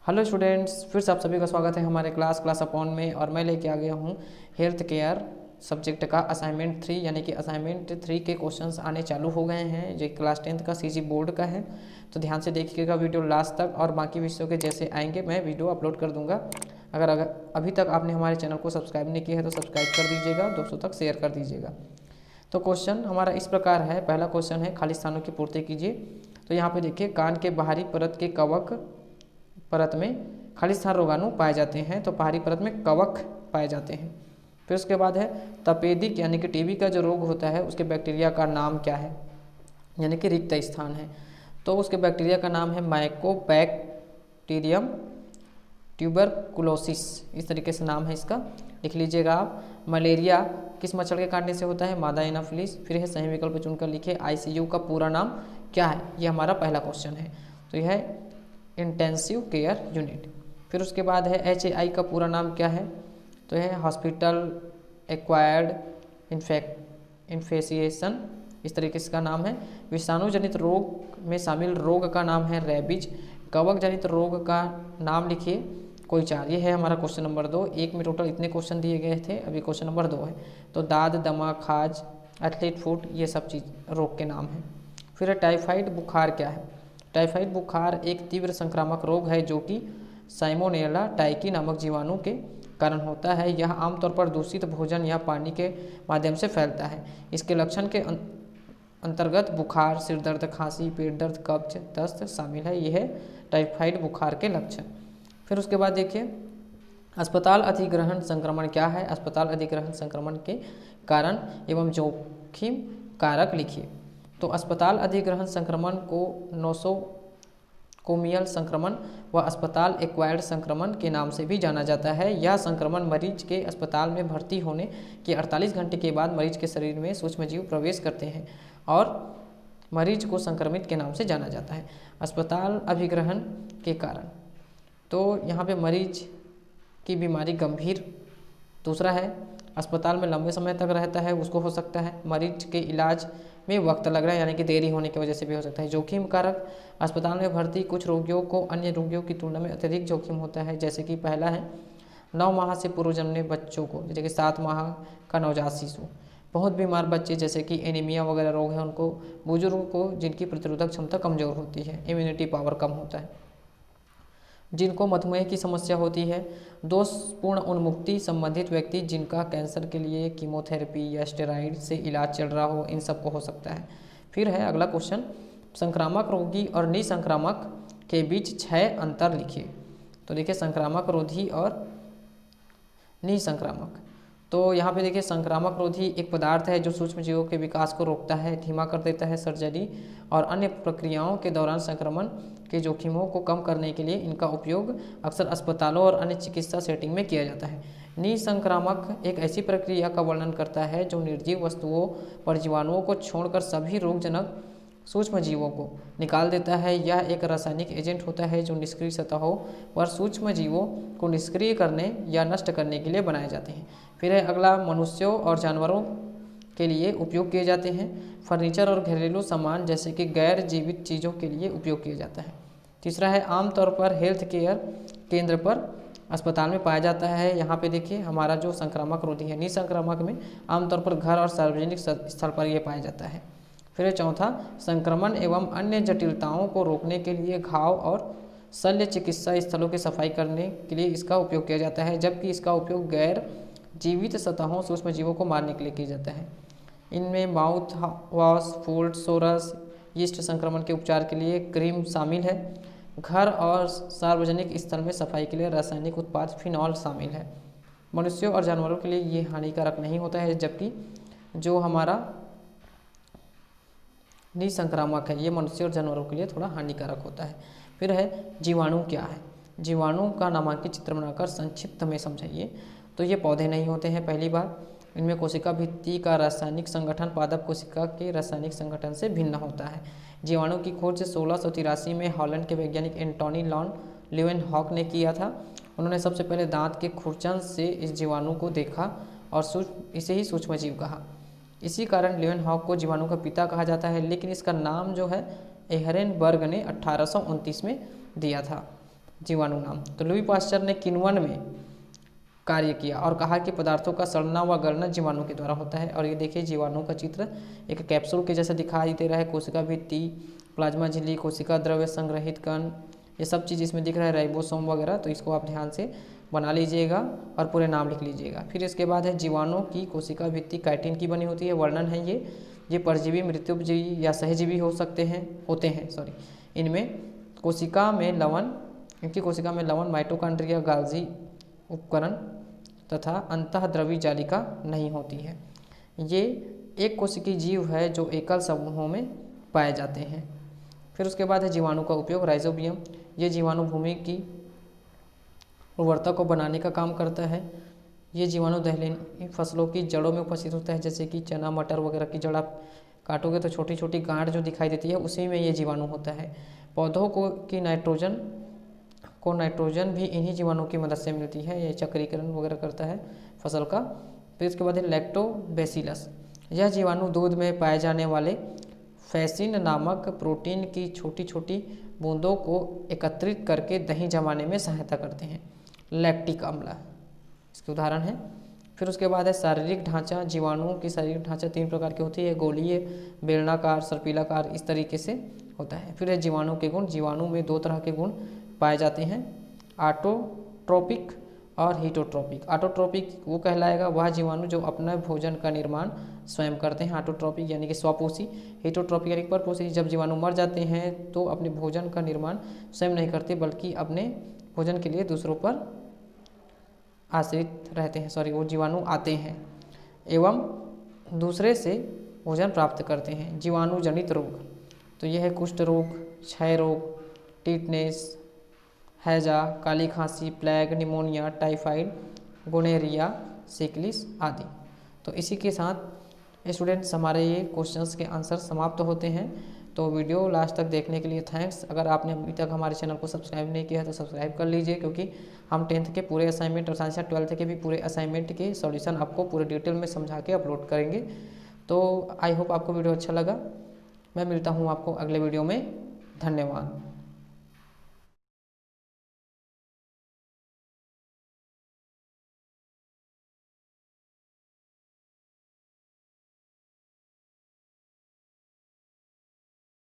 Hello students, फिर से आप सभी का स्वागत है हमारे क्लास अपॉन में। और मैं लेके आ गया हूँ हेल्थ केयर सब्जेक्ट का असाइनमेंट 3, यानी कि असाइनमेंट 3 के क्वेश्चंस आने चालू हो गए हैं। जो क्लास 10th का सीजी बोर्ड का है, तो ध्यान से देखिएगा वीडियो लास्ट तक। और बाकी विषयों के जैसे आएंगे मैं वीडियो अपलोड कर दूंगा। अगर अभी तक आपने हमारे चैनल को सब्सक्राइब नहीं किया है तो सब्सक्राइब कर दीजिएगा, दोस्तों तक शेयर कर दीजिएगा। तो क्वेश्चन हमारा इस प्रकार है। पहला क्वेश्चन है, खाली स्थानों की पूर्ति कीजिए। तो यहाँ पे देखिए, कान के बाहरी परत के कवक परत में खाली स्थान रोगाणु पाए जाते हैं, तो बाहरी परत में कवक पाए जाते हैं। फिर उसके बाद है तपेदिक यानी कि टीबी का जो रोग होता है उसके बैक्टीरिया का नाम क्या है, यानी कि रिक्त स्थान है। तो उसके बैक्टीरिया का नाम है माइकोबैक्टीरियम ट्यूबरकुलोसिस, इस तरीके से नाम है इसका, लिख लीजिएगा आप। मलेरिया किस मच्छर के काटने से होता है, मादा एनाफिलिस। फिर है सही विकल्प चुनकर लिखिए आईसीयू का पूरा नाम क्या है, ये हमारा पहला क्वेश्चन है। तो यह है इंटेंसिव केयर यूनिट। फिर उसके बाद है HAI का पूरा नाम क्या है, तो यह हॉस्पिटल एक्वायर्ड इन्फेसिएशन, इस तरीके से इसका नाम है। विषाणु जनित रोग में शामिल रोग का नाम है रेबीज। कवक जनित रोग का नाम लिखिए कोई चार। ये है हमारा क्वेश्चन नंबर 2। एक में टोटल इतने क्वेश्चन दिए गए थे, अभी क्वेश्चन नंबर 2 है। तो दाद, दमा, खाज, एथलीट फुट, ये सब चीज़ रोग के नाम हैं। फिर है टाइफाइड बुखार क्या है। टाइफाइड बुखार एक तीव्र संक्रामक रोग है जो कि साइमोनेला टाइकी नामक जीवाणु के कारण होता है। यह आमतौर पर दूषित भोजन या पानी के माध्यम से फैलता है। इसके लक्षण के अंतर्गत बुखार, सिर दर्द, खांसी, पेट दर्द, कब्ज, दस्त शामिल है। यह है टाइफाइड बुखार के लक्षण। फिर उसके बाद देखिए, अस्पताल अधिग्रहण संक्रमण क्या है। अस्पताल अधिग्रहण संक्रमण के कारण एवं जोखिम कारक लिखिए। तो अस्पताल अधिग्रहण संक्रमण को नोसोकोमियल संक्रमण व अस्पताल एक्वायर्ड संक्रमण के नाम से भी जाना जाता है। यह संक्रमण मरीज के अस्पताल में भर्ती होने के 48 घंटे के बाद मरीज के शरीर में सूक्ष्मजीव प्रवेश करते हैं और मरीज को संक्रमित के नाम से जाना जाता है। अस्पताल अभिग्रहण के कारण, तो यहाँ पे मरीज की बीमारी गंभीर। दूसरा है अस्पताल में लंबे समय तक रहता है, उसको हो सकता है। मरीज के इलाज में वक्त लग रहा है, यानी कि देरी होने की वजह से भी हो सकता है। जोखिम कारक, अस्पताल में भर्ती कुछ रोगियों को अन्य रोगियों की तुलना में अत्यधिक जोखिम होता है। जैसे कि पहला है 9 माह से पूर्व जन्मे बच्चों को, जैसे कि 7 माह का नवजात शिशु, बहुत बीमार बच्चे जैसे कि एनीमिया वगैरह रोग है उनको, बुजुर्गों को जिनकी प्रतिरोधक क्षमता कमजोर होती है, इम्यूनिटी पावर कम होता है, जिनको मधुमेह की समस्या होती है, दोषपूर्ण उन्मुक्ति संबंधित व्यक्ति जिनका कैंसर के लिए कीमोथेरेपी या स्टेरॉइड से इलाज चल रहा हो, इन सबको हो सकता है। फिर है अगला क्वेश्चन, संक्रामक रोगी और निसंक्रामक के बीच 6 अंतर लिखिए। तो देखिए, संक्रामक रोधी और निसंक्रामक। तो यहाँ पे देखिए, संक्रामक रोधी एक पदार्थ है जो सूक्ष्म जीवों के विकास को रोकता है, धीमा कर देता है। सर्जरी और अन्य प्रक्रियाओं के दौरान संक्रमण के जोखिमों को कम करने के लिए इनका उपयोग अक्सर अस्पतालों और अन्य चिकित्सा सेटिंग में किया जाता है। निसंक्रामक एक ऐसी प्रक्रिया का वर्णन करता है जो निर्जीव वस्तुओं पर जीवाणुओं को छोड़कर सभी रोगजनक सूक्ष्म जीवों को निकाल देता है। यह एक रासायनिक एजेंट होता है जो निष्क्रिय सतहों पर सूक्ष्म जीवों को निष्क्रिय करने या नष्ट करने के लिए बनाए जाते हैं। फिर है अगला, मनुष्यों और जानवरों के लिए उपयोग किए जाते हैं। फर्नीचर और घरेलू सामान जैसे कि गैर जीवित चीज़ों के लिए उपयोग किया जाता है। तीसरा है, आमतौर पर हेल्थ केयर केंद्र पर अस्पताल में पाया जाता है। यहाँ पे देखिए, हमारा जो संक्रामक रोधी है, निसंक्रामक में आमतौर पर घर और सार्वजनिक स्थल पर यह पाया जाता है। फिर चौथा, संक्रमण एवं अन्य जटिलताओं को रोकने के लिए घाव और शल्य चिकित्सा स्थलों की सफाई करने के लिए इसका उपयोग किया जाता है, जबकि इसका उपयोग गैर जीवित सतहों सूक्ष्म जीवों को मारने के लिए किया जाता है। इनमें mouth wash, food sores, yeast संक्रमण के उपचार के लिए क्रीम शामिल है। घर और सार्वजनिक स्थल में सफाई के लिए रासायनिक उत्पाद फिनॉल शामिल है। मनुष्यों और जानवरों के लिए ये हानिकारक नहीं होता है, जबकि जो हमारा निसंक्रामक है ये मनुष्य और जानवरों के लिए थोड़ा हानिकारक होता है। फिर है जीवाणु क्या है। जीवाणु का नामांकित चित्र बनाकर संक्षिप्त में समझाइए। तो ये पौधे नहीं होते हैं, पहली बार। इनमें कोशिका भित्ति का रासायनिक संगठन पादप कोशिका के रासायनिक संगठन से भिन्न होता है। जीवाणु की खोज 1683 में हॉलैंड के वैज्ञानिक एंटोनी लॉन ल्यूवेनहॉक ने किया था। उन्होंने सबसे पहले दांत के खुरचन से इस जीवाणु को देखा और इसे ही सूक्ष्मजीव कहा। इसी कारण ल्यूवेनहॉक को जीवाणु का पिता कहा जाता है, लेकिन इसका नाम जो है एहरेनबर्ग ने 1829 में दिया था। जीवाणु नाम। तो लुई पास्चर ने किण्वन में कार्य किया और कहा कि पदार्थों का सड़ना व गलना जीवाणु के द्वारा होता है। और ये देखिए जीवाणु का चित्र एक कैप्सूल के जैसा दिखाई दे रहा है। कोशिका भित्ति, प्लाज्मा झिल्ली, कोशिका द्रव्य संग्रहित कण, ये सब चीज़ इसमें दिख रहा है, राइबोसोम वगैरह। तो इसको आप ध्यान से बना लीजिएगा और पूरे नाम लिख लीजिएगा। फिर इसके बाद है जीवाणु की कोशिका भित्ति काइटिन की बनी होती है। वर्णन है ये परजीवी, मृत्युजीवी या सहजीवी होते हैं। इनमें कोशिका में लवण, माइटोकॉन्ड्रिया, गाल्जी उपकरण तथा अंतःद्रवी जालिका नहीं होती है। ये एक कोशिकीय जीव है जो एकल समूहों में पाए जाते हैं। फिर उसके बाद है जीवाणु का उपयोग। राइजोबियम, ये जीवाणु भूमि की उर्वरता को बनाने का काम करता है। ये जीवाणु दलहनी फसलों की जड़ों में उपस्थित होता है, जैसे कि चना, मटर वगैरह की जड़ आप काटोगे तो छोटी छोटी गांठ जो दिखाई देती है उसी में ये जीवाणु होता है। पौधों को नाइट्रोजन भी इन्हीं जीवाणुओं की मदद से मिलती है। ये चक्रीकरण वगैरह करता है फसल का। फिर इसके बाद है लैक्टोबैसिलस, यह जीवाणु दूध में पाए जाने वाले फैसिन नामक प्रोटीन की छोटी छोटी बूंदों को एकत्रित करके दही जमाने में सहायता करते हैं। लैक्टिक अम्ल इसके उदाहरण है। फिर उसके बाद है शारीरिक ढांचा। जीवाणुओं की शारीरिक ढांचा 3 प्रकार की होती है, गोलीय, बेलनाकार, सर्पिलाकार, इस तरीके से होता है। फिर है जीवाणु के गुण। जीवाणु में 2 तरह के गुण पाए जाते हैं, ऑटोट्रोपिक और हीटोट्रोपिक। ऑटोट्रोपिक वो कहलाएगा वह जीवाणु जो अपना भोजन का निर्माण स्वयं करते हैं, ऑटोट्रोपिक यानी कि स्वपोषी। हीटोट्रोपिक यानी परपोषी, जब जीवाणु मर जाते हैं तो अपने भोजन का निर्माण स्वयं नहीं करते बल्कि अपने भोजन के लिए दूसरों पर आश्रित रहते हैं, वो जीवाणु आते हैं एवं दूसरे से भोजन प्राप्त करते हैं। जीवाणु जनित रोग, तो यह है कुष्ठ रोग, क्षय रोग, टिटनेस, हैजा, काली खांसी, प्लेग, निमोनिया, टाइफाइड, गोनेरिया, सिकलिस आदि। तो इसी के साथ स्टूडेंट्स हमारे ये क्वेश्चंस के आंसर समाप्त होते हैं। तो वीडियो लास्ट तक देखने के लिए थैंक्स। अगर आपने अभी तक हमारे चैनल को सब्सक्राइब नहीं किया है तो सब्सक्राइब कर लीजिए, क्योंकि हम 10th के पूरे असाइनमेंट और साइंस 12th के भी पूरे असाइनमेंट के सॉल्यूशन आपको पूरे डिटेल में समझा के अपलोड करेंगे। तो आई होप आपको वीडियो अच्छा लगा। मैं मिलता हूँ आपको अगले वीडियो में। धन्यवाद।